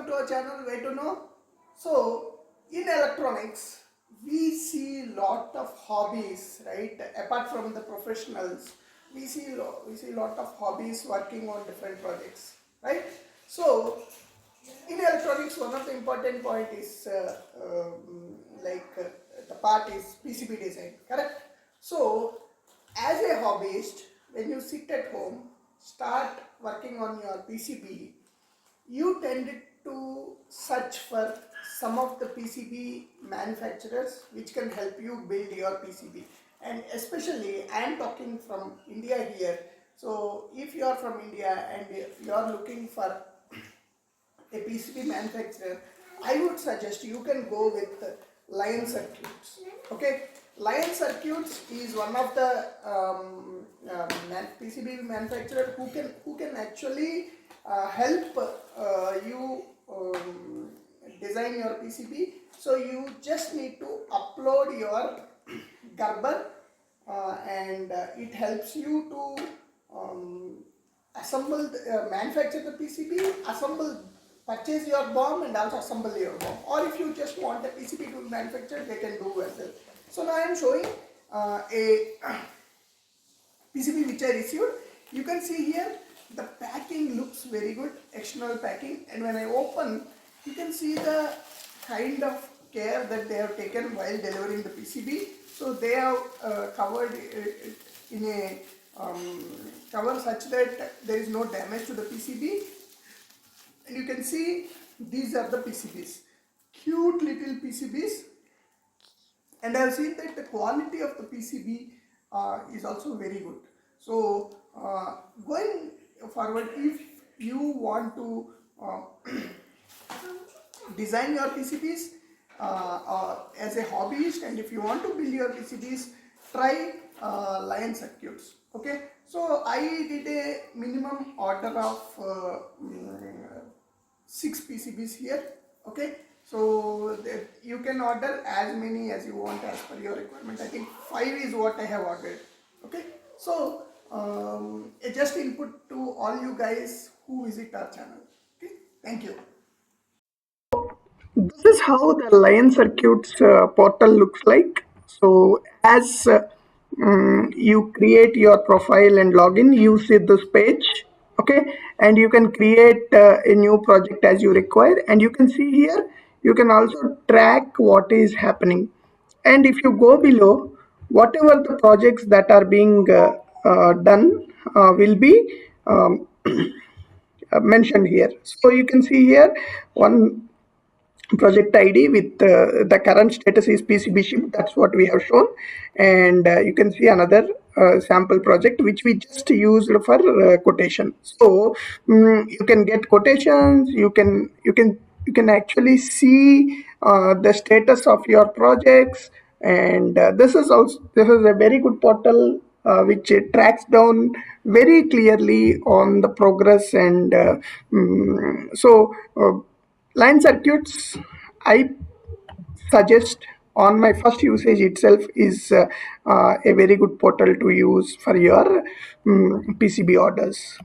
to our channel Way to Know. So in electronics we see lot of hobbies, right? Apart from the professionals, we see lot of hobbies working on different projects, right? So in electronics, one of the important point is the part is PCB design, correct? So as a hobbyist, when you sit at home, start working on your PCB, you tended to search for some of the PCB manufacturers which can help you build your PCB. And especially I am talking from India here. So if you are from India and you are looking for a PCB manufacturer, I would suggest you can go with Lion Circuits. Okay, Lion Circuits is one of the PCB manufacturer who can actually help you design your PCB. So you just need to upload your Gerber and it helps you to assemble, manufacture the PCB, purchase your BOM and also assemble your BOM. Or if you just want a PCB to be manufactured, they can do as well. So now I am showing a PCB which I received. You can see here the packing looks very good, external packing, and when I open, you can see the kind of care that they have taken while delivering the PCB. So they have covered it in a cover such that there is no damage to the PCB. And you can see these are the PCBs, cute little PCBs, and I have seen that the quality of the PCB is also very good. So going forward, if you want to design your PCBs as a hobbyist, and if you want to build your PCBs, try Lion Circuits. Okay, so I did a minimum order of 6 PCBs here. Okay, so you can order as many as you want as per your requirement. I think 5 is what I have ordered. Okay, so just input to all you guys who visit our channel. Okay, thank you. This is how the Lion Circuits portal looks like. So as you create your profile and login, you see this page. Okay, and you can create a new project as you require, and you can see here you can also track what is happening. And if you go below, whatever the projects that are being done will be mentioned here. So you can see here one project ID with the current status is PCB ship. That's what we have shown, and you can see another sample project which we just used for quotation. So you can get quotations. You can actually see the status of your projects, and this is a very good portal which tracks down very clearly on the progress. And Line Circuits, I suggest on my first usage itself is a very good portal to use for your PCB orders.